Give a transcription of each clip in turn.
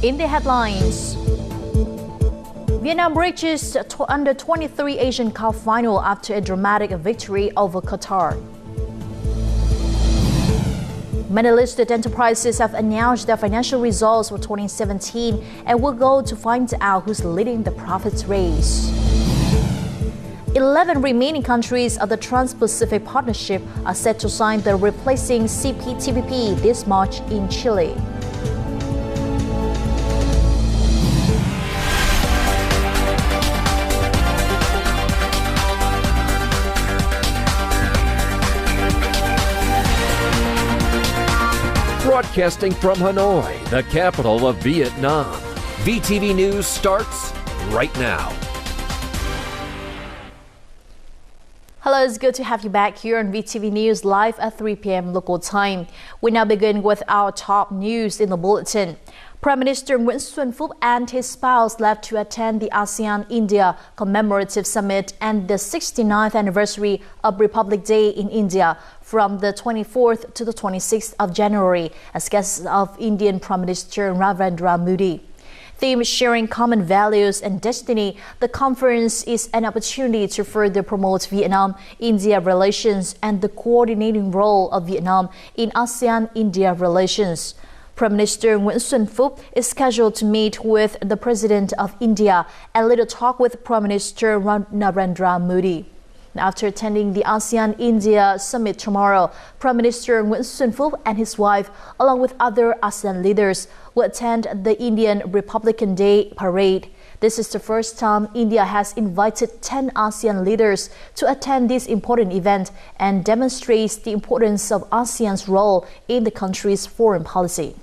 In the headlines, Vietnam reaches under-23 Asian Cup final after a dramatic victory over Qatar. Many listed enterprises have announced their financial results for 2017 and will go to find out who's leading the profits race. 11 remaining countries of the Trans-Pacific Partnership are set to sign the replacing CPTPP this March in Chile. Broadcasting from Hanoi, the capital of Vietnam. VTV News starts right now. Hello, it's good to have you back here on VTV News live at 3 p.m. local time. We now begin with our top news in the bulletin. Prime Minister Nguyễn Xuân Phúc and his spouse left to attend the ASEAN-India Commemorative Summit and the 69th anniversary of Republic Day in India from the 24th to the 26th of January as guests of Indian Prime Minister Narendra Modi. Theme sharing common values and destiny, the conference is an opportunity to further promote Vietnam-India relations and the coordinating role of Vietnam in ASEAN-India relations. Prime Minister Nguyễn Xuân Phúc is scheduled to meet with the President of India and later talk with Prime Minister Narendra Modi. After attending the ASEAN-India Summit tomorrow, Prime Minister Nguyễn Xuân Phúc and his wife, along with other ASEAN leaders, will attend the Indian Republican Day Parade. This is the first time India has invited 10 ASEAN leaders to attend this important event and demonstrates the importance of ASEAN's role in the country's foreign policy.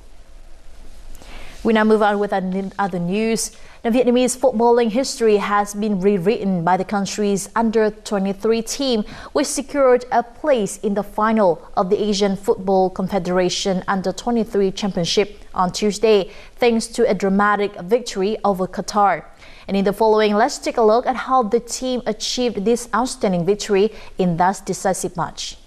We now move on with other news. The Vietnamese footballing history has been rewritten by the country's under-23 team, which secured a place in the final of the Asian Football Confederation Under-23 Championship on Tuesday, thanks to a dramatic victory over Qatar. And in the following, let's take a look at how the team achieved this outstanding victory in that decisive match.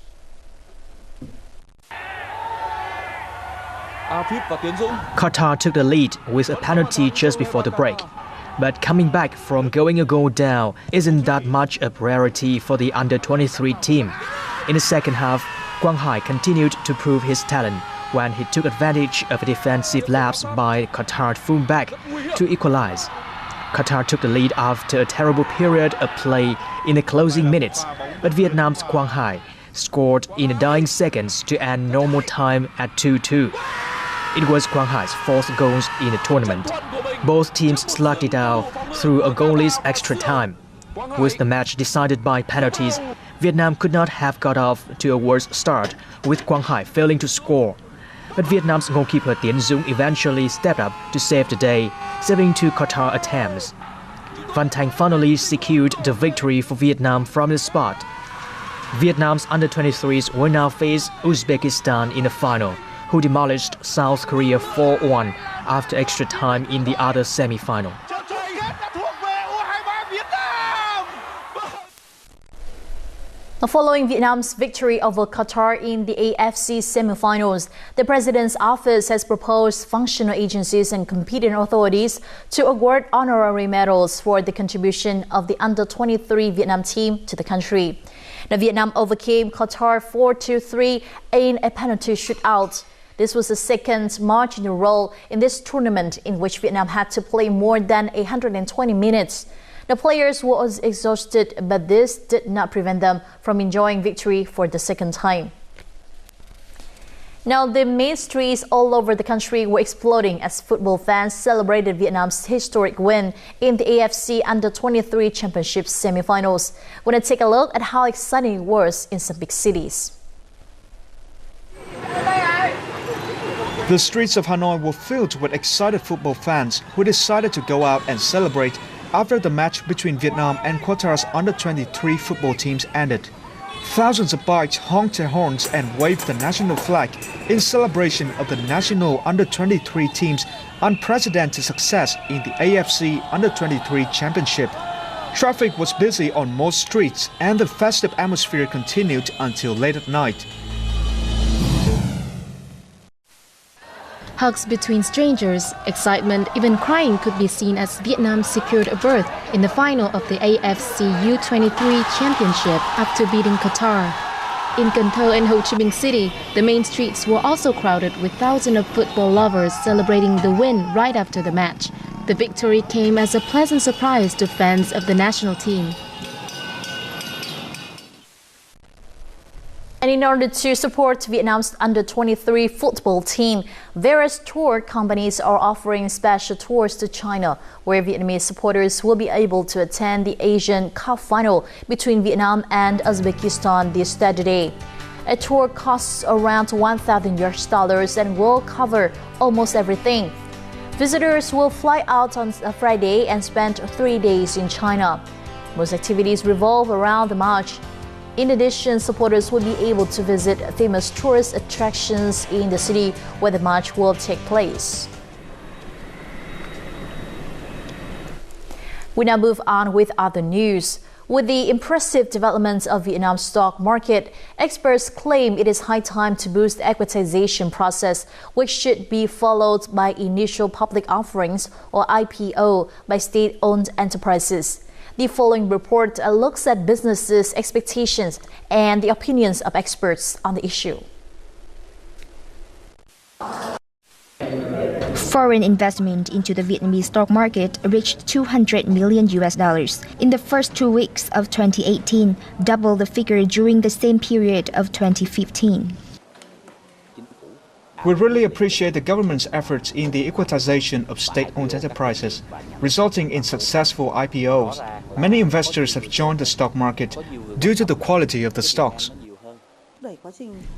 Qatar took the lead with a penalty just before the break. But coming back from going a goal down isn't that much a priority for the under-23 team. In the second half, Quang Hai continued to prove his talent when he took advantage of a defensive lapse by Qatar fullback to equalize. Qatar took the lead after a terrible period of play in the closing minutes, but Vietnam's Quang Hai scored in the dying seconds to end normal time at 2-2. It was Quang Hai's fourth goal in the tournament. Both teams slugged it out through a goalless extra time. With the match decided by penalties, Vietnam could not have got off to a worse start, with Quang Hai failing to score. But Vietnam's goalkeeper Tiến Dũng eventually stepped up to save the day, saving two Qatar attempts. Van Thanh finally secured the victory for Vietnam from the spot. Vietnam's under-23s will now face Uzbekistan in the final, who demolished South Korea 4-1 after extra time in the other semi-final. Following Vietnam's victory over Qatar in the AFC semi-finals, the President's office has proposed functional agencies and competent authorities to award honorary medals for the contribution of the under-23 Vietnam team to the country. Now, Vietnam overcame Qatar 4-3 in a penalty shootout. This was the second match in a row in this tournament in which Vietnam had to play more than 120 minutes. The players were exhausted, but this did not prevent them from enjoying victory for the second time. Now, the main streets all over the country were exploding as football fans celebrated Vietnam's historic win in the AFC Under-23 Championship semi-finals. We're going to take a look at how exciting it was in some big cities. The streets of Hanoi were filled with excited football fans who decided to go out and celebrate after the match between Vietnam and Qatar's under-23 football teams ended. Thousands of bikes honked their horns and waved the national flag in celebration of the national under-23 team's unprecedented success in the AFC Under-23 Championship. Traffic was busy on most streets and the festive atmosphere continued until late at night. Hugs between strangers, excitement, even crying could be seen as Vietnam secured a berth in the final of the AFC U23 Championship after beating Qatar. In Cần Thơ and Ho Chi Minh City, the main streets were also crowded with thousands of football lovers celebrating the win right after the match. The victory came as a pleasant surprise to fans of the national team. And in order to support Vietnam's under-23 football team, various tour companies are offering special tours to China, where Vietnamese supporters will be able to attend the Asian Cup final between Vietnam and Uzbekistan this Saturday. A tour costs around $1,000 and will cover almost everything. Visitors will fly out on a Friday and spend 3 days in China. Most activities revolve around the match. In addition, supporters will be able to visit famous tourist attractions in the city where the match will take place. We now move on with other news. With the impressive developments of Vietnam's stock market, experts claim it is high time to boost the equitization process, which should be followed by initial public offerings or IPO by state-owned enterprises. The following report looks at businesses' expectations and the opinions of experts on the issue. Foreign investment into the Vietnamese stock market reached $200 million in the first 2 weeks of 2018, double the figure during the same period of 2015. We really appreciate the government's efforts in the equitization of state-owned enterprises, resulting in successful IPOs. Many investors have joined the stock market due to the quality of the stocks.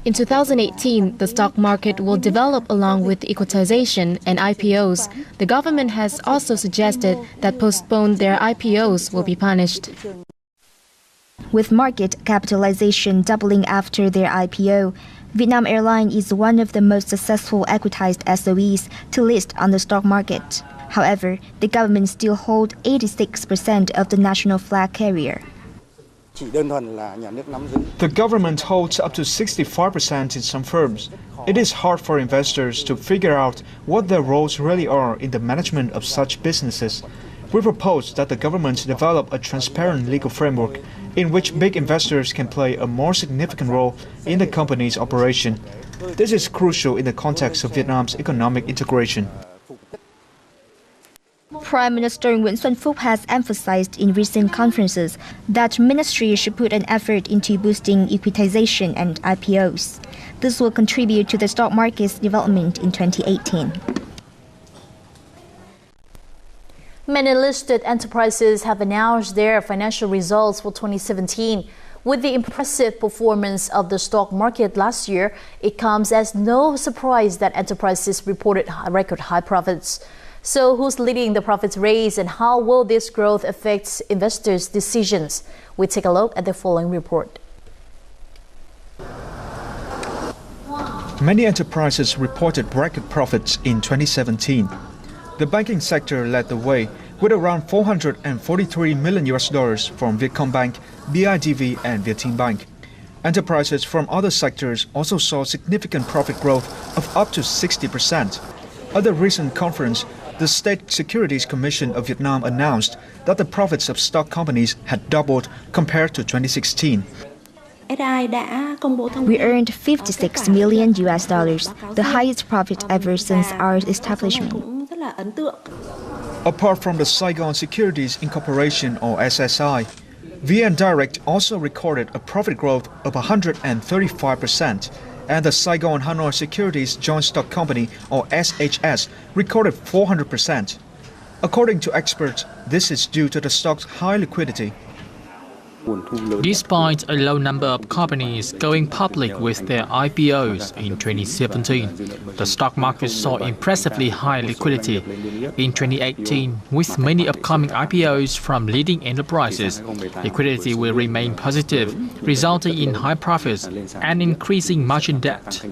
In 2018, the stock market will develop along with equitization and IPOs. The government has also suggested that postponed their IPOs will be punished. With market capitalization doubling after their IPO, Vietnam Airlines is one of the most successful equitized SOEs to list on the stock market. However, the government still holds 86% of the national flag carrier. The government holds up to 65% in some firms. It is hard for investors to figure out what their roles really are in the management of such businesses. We propose that the government develop a transparent legal framework in which big investors can play a more significant role in the company's operation. This is crucial in the context of Vietnam's economic integration. Prime Minister Nguyễn Xuân Phúc has emphasized in recent conferences that ministry should put an effort into boosting equitization and IPOs. This will contribute to the stock market's development in 2018. Many listed enterprises have announced their financial results for 2017. With the impressive performance of the stock market last year, it comes as no surprise that enterprises reported record high profits. So who's leading the profits race and how will this growth affect investors' decisions? We take a look at the following report. Many enterprises reported record profits in 2017. The banking sector led the way with around $443 million from Vietcombank, BIDV and Vietinbank. Enterprises from other sectors also saw significant profit growth of up to 60%. At the recent conference, the State Securities Commission of Vietnam announced that the profits of stock companies had doubled compared to 2016. We earned $56 million, the highest profit ever since our establishment. Apart from the Saigon Securities Incorporation or SSI, VN Direct also recorded a profit growth of 135%, and the Saigon Hanoi Securities Joint Stock Company or SHS recorded 400%. According to experts, this is due to the stock's high liquidity. Despite a low number of companies going public with their IPOs in 2017, the stock market saw impressively high liquidity. In 2018, with many upcoming IPOs from leading enterprises, liquidity will remain positive, resulting in high profits and increasing margin debt.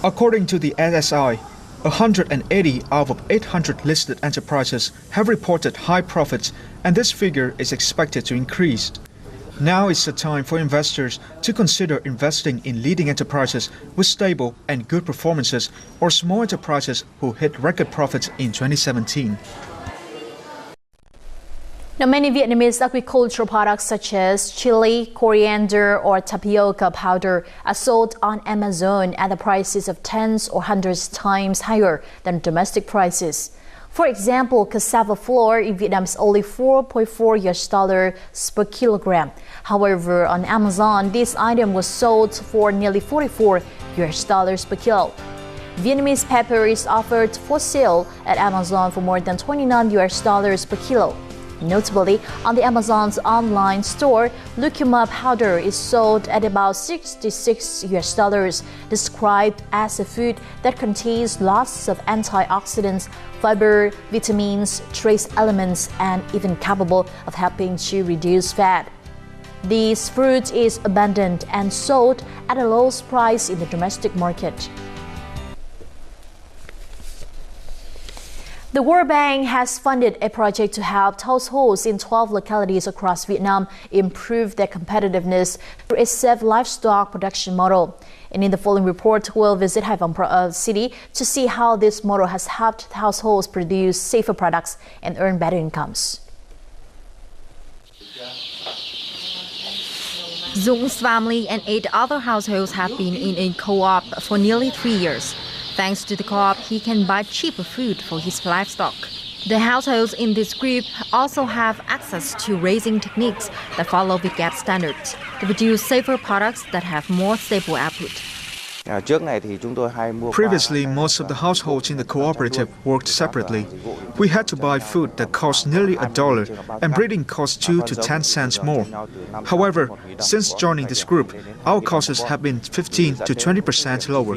According to the SSI, 180 out of 800 listed enterprises have reported high profits, and this figure is expected to increase. Now is the time for investors to consider investing in leading enterprises with stable and good performances or small enterprises who hit record profits in 2017. Now, many Vietnamese agricultural products such as chili, coriander, or tapioca powder are sold on Amazon at the prices of tens or hundreds times higher than domestic prices. For example, cassava flour in Vietnam is only $4.4 per kilogram. However, on Amazon, this item was sold for nearly $44 per kilo. Vietnamese pepper is offered for sale at Amazon for more than $29 per kilo. Notably, on the Amazon's online store, lucuma powder is sold at about $66, described as a food that contains lots of antioxidants, fiber, vitamins, trace elements, and even capable of helping to reduce fat. This fruit is abundant and sold at the lowest price in the domestic market. The World Bank has funded a project to help households in 12 localities across Vietnam improve their competitiveness through a safe livestock production model. And in the following report, we'll visit Hai Phong City to see how this model has helped households produce safer products and earn better incomes. Dung's family and 8 other households have been in a co-op for nearly 3 years. Thanks to the co-op, he can buy cheaper food for his livestock. The households in this group also have access to raising techniques that follow VTV standards to produce safer products that have more stable output. Previously, most of the households in the cooperative worked separately. We had to buy food that cost nearly $1 and breeding cost 2 to 10 cents more. However, since joining this group, our costs have been 15 to 20% lower.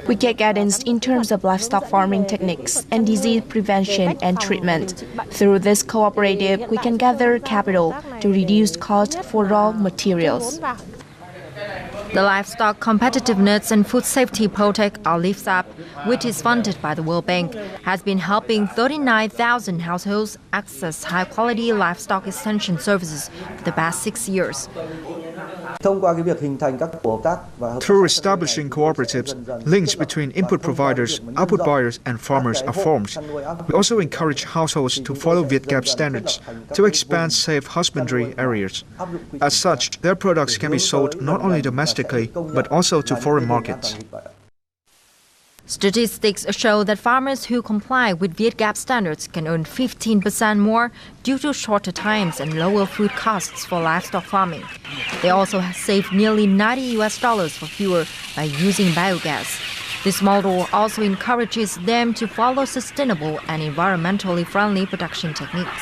We get guidance in terms of livestock farming techniques and disease prevention and treatment. Through this cooperative, we can gather capital to reduce costs for raw materials. The Livestock Competitiveness and Food Safety Project, or LiveSAP, which is funded by the World Bank, has been helping 39,000 households access high-quality livestock extension services for the past 6 years. Through establishing cooperatives, links between input providers, output buyers, and farmers are formed. We also encourage households to follow VTV standards to expand safe husbandry areas. As such, their products can be sold not only domestically, but also to foreign markets. Statistics show that farmers who comply with VTV standards can earn 15% more due to shorter times and lower food costs for livestock farming. They also have saved nearly $90 for fuel by using biogas. This model also encourages them to follow sustainable and environmentally friendly production techniques.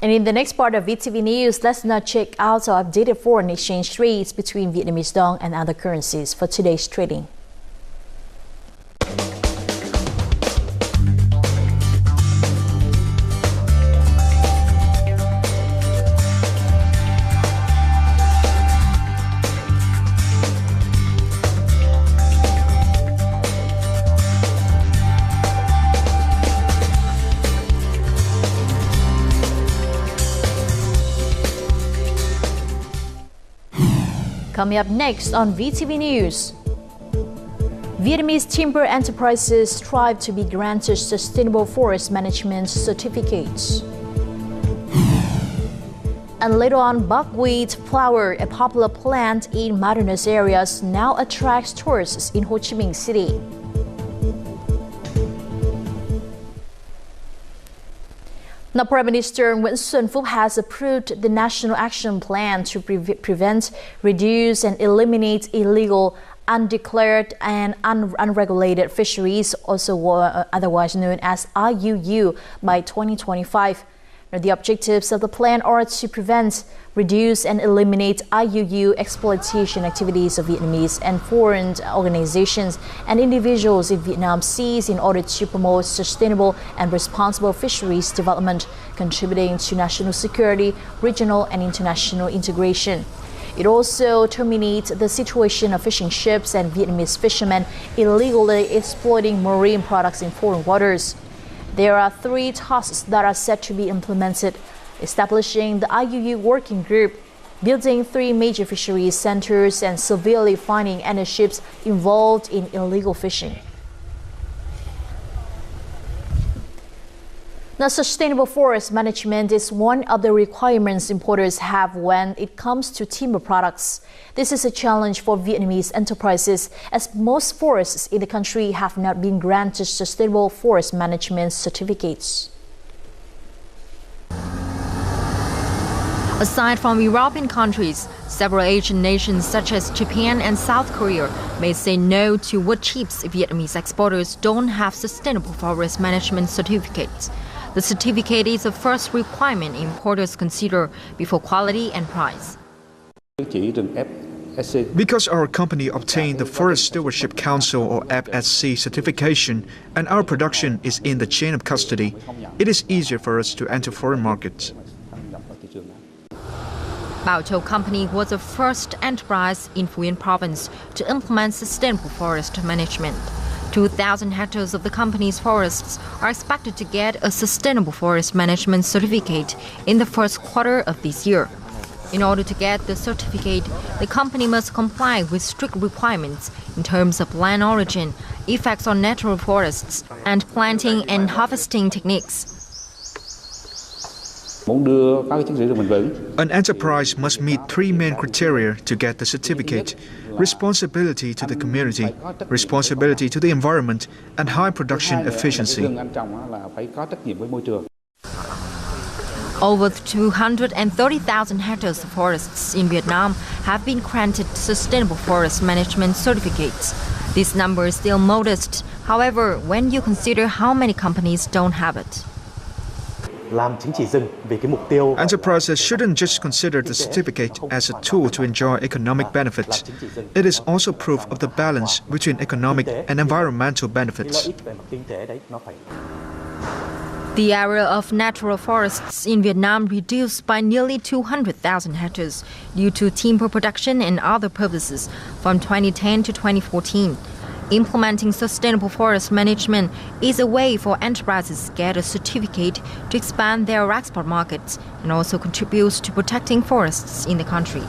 And in the next part of VTV News, let's now check out our updated foreign exchange rates between Vietnamese dong and other currencies for today's trading. Coming up next on VTV News, Vietnamese timber enterprises strive to be granted sustainable forest management certificates. And later on, buckwheat flower, a popular plant in mountainous areas, now attracts tourists in Ho Chi Minh City. Now, Prime Minister Nguyễn Xuân Phúc has approved the National Action Plan to prevent, reduce, and eliminate illegal, undeclared, and unregulated fisheries, also otherwise known as IUU, by 2025. Now, the objectives of the plan are to prevent, reduce, and eliminate IUU exploitation activities of Vietnamese and foreign organizations and individuals in Vietnam seas in order to promote sustainable and responsible fisheries development, contributing to national security, regional and international integration. It also terminates the situation of fishing ships and Vietnamese fishermen illegally exploiting marine products in foreign waters. There are 3 tasks that are set to be implemented: establishing the IUU working group, building 3 major fisheries centers, and severely fining any ships involved in illegal fishing. Now, sustainable forest management is one of the requirements importers have when it comes to timber products. This is a challenge for Vietnamese enterprises, as most forests in the country have not been granted sustainable forest management certificates. Aside from European countries, several Asian nations such as Japan and South Korea may say no to wood chips if Vietnamese exporters don't have sustainable forest management certificates. The certificate is the first requirement importers consider before quality and price. Because our company obtained the Forest Stewardship Council or FSC certification and our production is in the chain of custody, it is easier for us to enter foreign markets. Bao Châu Company was the first enterprise in Phú Yên province to implement sustainable forest management. 2,000 hectares of the company's forests are expected to get a sustainable forest management certificate in the first quarter of this year. In order to get the certificate, the company must comply with strict requirements in terms of land origin, effects on natural forests, and planting and harvesting techniques. An enterprise must meet 3 main criteria to get the certificate: responsibility to the community, responsibility to the environment, and high production efficiency. Over 230,000 hectares of forests in Vietnam have been granted sustainable forest management certificates. This number is still modest, however, when you consider how many companies don't have it. Enterprises shouldn't just consider the certificate as a tool to enjoy economic benefits. It is also proof of the balance between economic and environmental benefits. The area of natural forests in Vietnam reduced by nearly 200,000 hectares due to timber production and other purposes from 2010 to 2014. Implementing sustainable forest management is a way for enterprises to get a certificate to expand their export markets and also contributes to protecting forests in the country.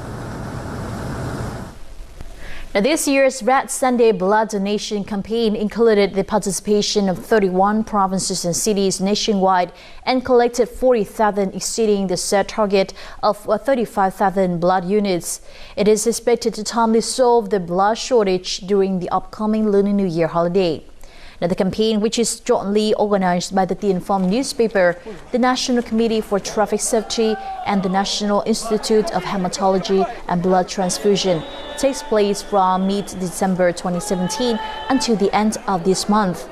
Now, this year's Red Sunday blood donation campaign included the participation of 31 provinces and cities nationwide and collected 40,000, exceeding the set target of 35,000 blood units. It is expected to timely solve the blood shortage during the upcoming Lunar New Year holiday. Now, the campaign, which is jointly organized by the Tiên Phong newspaper, the National Committee for Traffic Safety, and the National Institute of Hematology and Blood Transfusion, takes place from mid-December 2017 until the end of this month.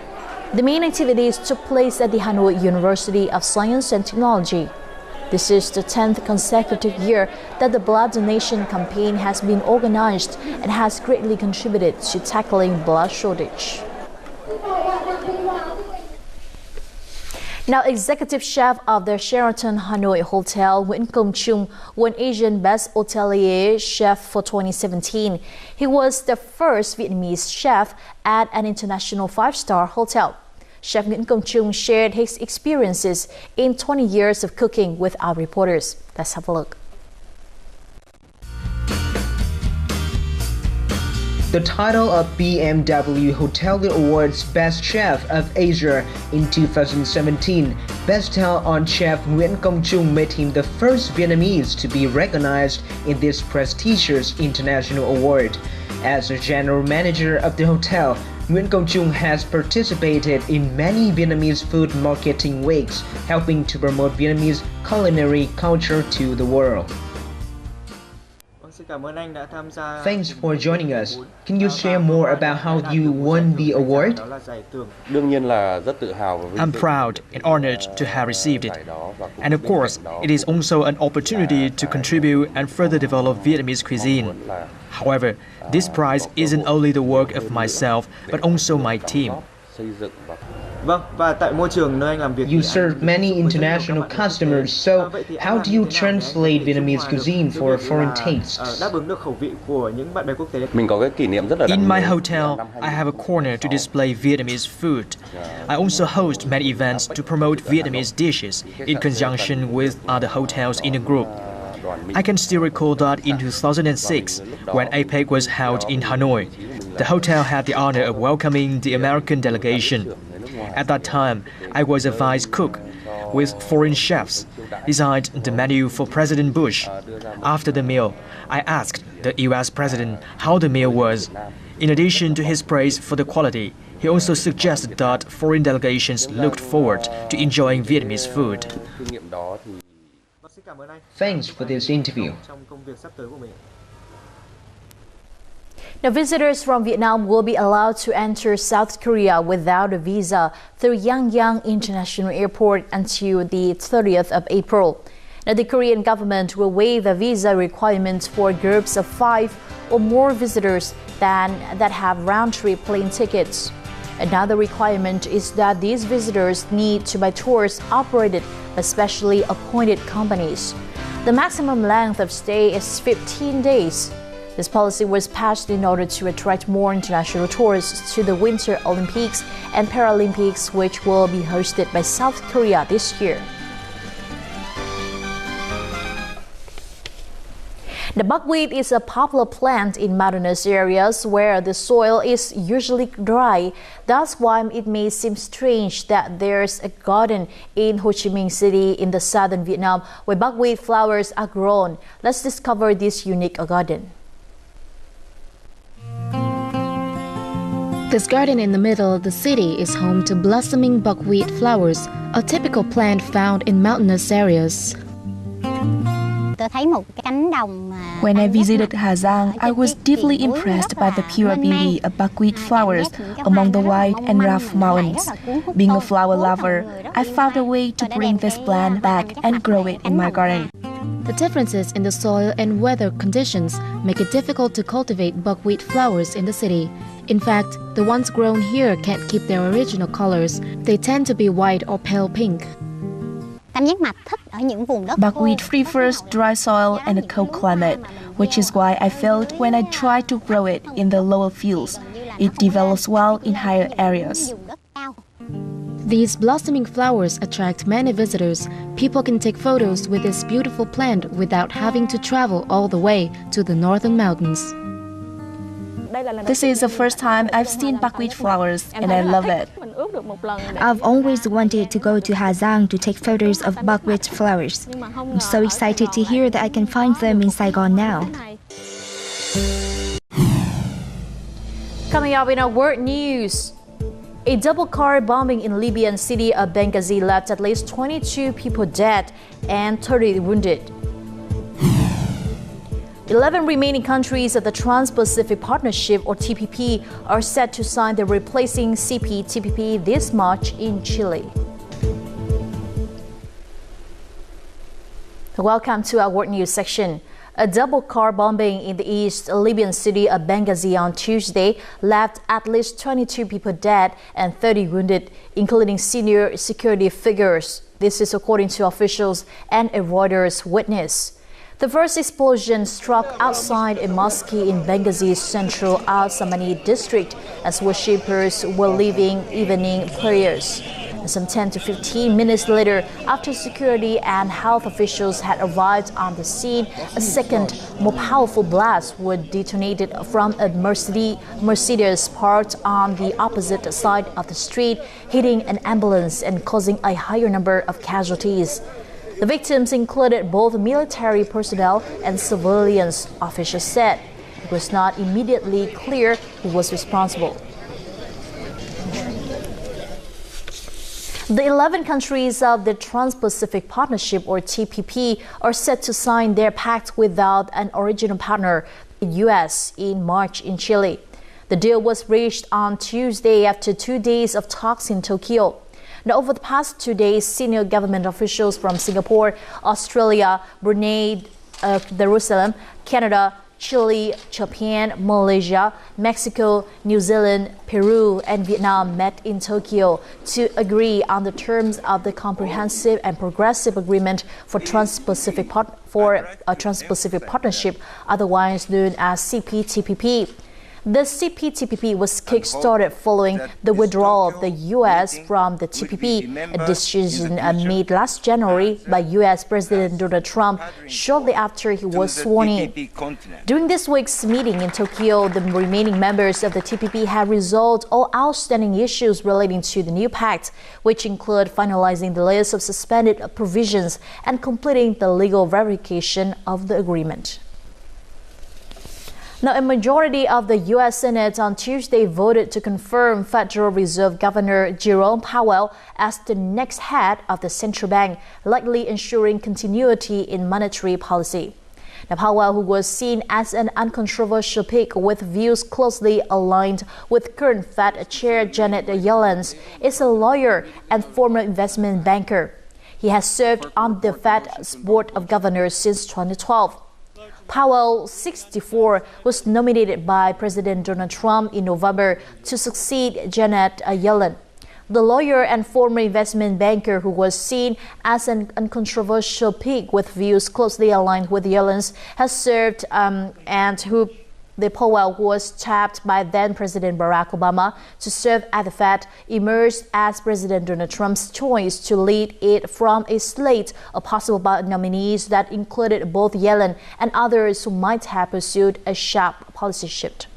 The main activities took place at the Hanoi University of Science and Technology. This is the 10th consecutive year that the blood donation campaign has been organized and has greatly contributed to tackling blood shortage. Now, executive chef of the Sheraton Hanoi Hotel, Nguyễn Công Trung, won Asian Best Hotelier Chef for 2017. He was the first Vietnamese chef at an international 5-star hotel. Chef Nguyễn Công Trung shared his experiences in 20 years of cooking with our reporters. Let's have a look. The title of BMW Hotelier Awards Best Chef of Asia in 2017 bestowed on Chef Nguyễn Công Trung made him the first Vietnamese to be recognized in this prestigious international award. As a general manager of the hotel, Nguyễn Công Trung has participated in many Vietnamese food marketing weeks, helping to promote Vietnamese culinary culture to the world. Thanks for joining us. Can you share more about how you won the award? I'm proud and honored to have received it. And of course, it is also an opportunity to contribute and further develop Vietnamese cuisine. However, this prize isn't only the work of myself, but also my team. You serve many international customers, so how do you translate Vietnamese cuisine for foreign tastes? In my hotel, I have a corner to display Vietnamese food. I also host many events to promote Vietnamese dishes in conjunction with other hotels in the group. I can still recall that in 2006, when APEC was held in Hanoi, the hotel had the honor of welcoming the American delegation. At that time, I was a vice cook with foreign chefs, designed the menu for President Bush. After the meal, I asked the US President how the meal was. In addition to his praise for the quality, he also suggested that foreign delegations looked forward to enjoying Vietnamese food. Thanks for this interview. Now, visitors from Vietnam will be allowed to enter South Korea without a visa through Yangyang International Airport until the 30th of April. Now, the Korean government will waive the visa requirements for groups of 5 or more visitors that have round-trip plane tickets. Another requirement is that these visitors need to buy tours operated by specially appointed companies. The maximum length of stay is 15 days. This policy was passed in order to attract more international tourists to the Winter Olympics and Paralympics, which will be hosted by South Korea this year. The buckwheat is a popular plant in mountainous areas where the soil is usually dry. That's why it may seem strange that there's a garden in Ho Chi Minh City in the southern Vietnam where buckwheat flowers are grown. Let's discover this unique garden. This garden in the middle of the city is home to blossoming buckwheat flowers, a typical plant found in mountainous areas. When I visited Hà Giang, I was deeply impressed by the pure beauty of buckwheat flowers among the wide and rough mountains. Being a flower lover, I found a way to bring this plant back and grow it in my garden. The differences in the soil and weather conditions make it difficult to cultivate buckwheat flowers in the city. In fact, the ones grown here can't keep their original colors. They tend to be white or pale pink. Buckwheat prefers dry soil and a cold climate, which is why I felt when I tried to grow it in the lower fields, it develops well in higher areas. These blossoming flowers attract many visitors. People can take photos with this beautiful plant without having to travel all the way to the northern mountains. This is the first time I've seen buckwheat flowers, and I love it. I've always wanted to go to Hà Giang to take photos of buckwheat flowers. I'm so excited to hear that I can find them in Saigon now. Coming up in our world news, a double car bombing in Libyan city of Benghazi left at least 22 people dead and 30 wounded. 11 remaining countries of the Trans-Pacific Partnership, or TPP, are set to sign the replacing CPTPP this March in Chile. Welcome to our World News section. A double car bombing in the East Libyan city of Benghazi on Tuesday left at least 22 people dead and 30 wounded, including senior security figures. This is according to officials and a Reuters witness. The first explosion struck outside a mosque in Benghazi's central Al-Samani district as worshippers were leaving evening prayers. Some 10 to 15 minutes later, after security and health officials had arrived on the scene, a second, more powerful blast was detonated from a Mercedes parked on the opposite side of the street, hitting an ambulance and causing a higher number of casualties. The victims included both military personnel and civilians, officials said. It was not immediately clear who was responsible. The 11 countries of the Trans-Pacific Partnership, or TPP, are set to sign their pact without an original partner, the U.S., in March in Chile. The deal was reached on Tuesday after 2 days of talks in Tokyo. Now, over the past 2 days, senior government officials from Singapore, Australia, Brunei, Jerusalem, Canada, Chile, Japan, Malaysia, Mexico, New Zealand, Peru, and Vietnam met in Tokyo to agree on the terms of the Comprehensive and Progressive Agreement for Trans-Pacific Partnership, otherwise known as CPTPP. The CPTPP was kick-started following the withdrawal of the U.S. from the TPP, a decision made last January by U.S. President Donald Trump shortly after he was sworn in. During this week's meeting in Tokyo, the remaining members of the TPP have resolved all outstanding issues relating to the new pact, which include finalizing the list of suspended provisions and completing the legal verification of the agreement. Now, a majority of the U.S. Senate on Tuesday voted to confirm Federal Reserve Governor Jerome Powell as the next head of the central bank, likely ensuring continuity in monetary policy. Now, Powell, who was seen as an uncontroversial pick with views closely aligned with current Fed Chair Janet Yellen, is a lawyer and former investment banker. He has served on the Fed's Board of Governors since 2012. Powell, 64, was nominated by President Donald Trump in November to succeed Janet Yellen. The lawyer and former investment banker, who was seen as an uncontroversial pick with views closely aligned with Yellen's, has served The Powell, who was tapped by then-President Barack Obama to serve at the Fed, emerged as President Donald Trump's choice to lead it from a slate of possible nominees that included both Yellen and others who might have pursued a sharp policy shift.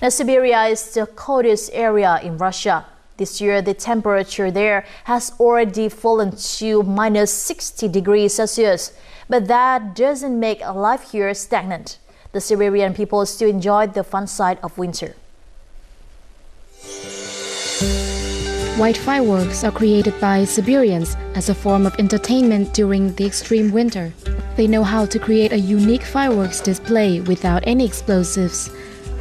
Now, Siberia is the coldest area in Russia. This year, the temperature there has already fallen to minus 60 degrees Celsius. But that doesn't make life here stagnant. The Siberian people still enjoy the fun side of winter. White fireworks are created by Siberians as a form of entertainment during the extreme winter. They know how to create a unique fireworks display without any explosives.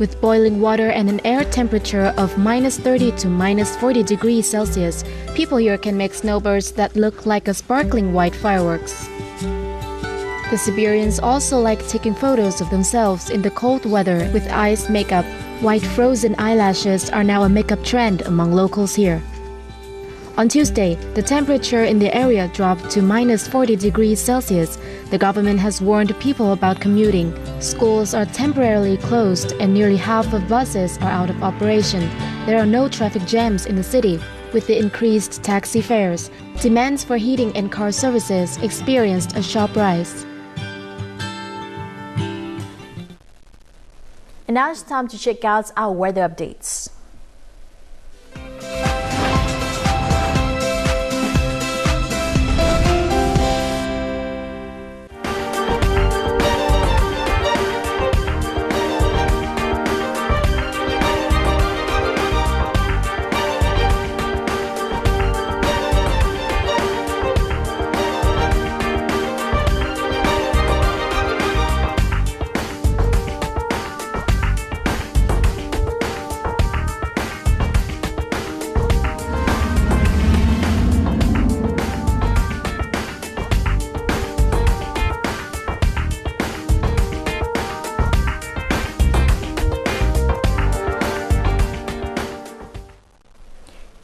With boiling water and an air temperature of minus 30 to minus 40 degrees Celsius, people here can make snowbirds that look like a sparkling white fireworks. The Siberians also like taking photos of themselves in the cold weather with ice makeup. White frozen eyelashes are now a makeup trend among locals here. On Tuesday, the temperature in the area dropped to minus 40 degrees Celsius. The government has warned people about commuting. Schools are temporarily closed and nearly half of buses are out of operation. There are no traffic jams in the city. With the increased taxi fares, demands for heating and car services experienced a sharp rise. And now it's time to check out our weather updates.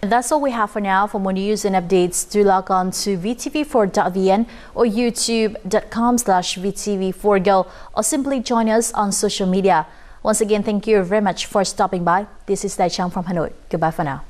And that's all we have for now. For more news and updates, do log on to VTV4.vn or youtube.com/VTV4Go, or simply join us on social media. Once again, thank you very much for stopping by. This is Dai Chang from Hanoi. Goodbye for now.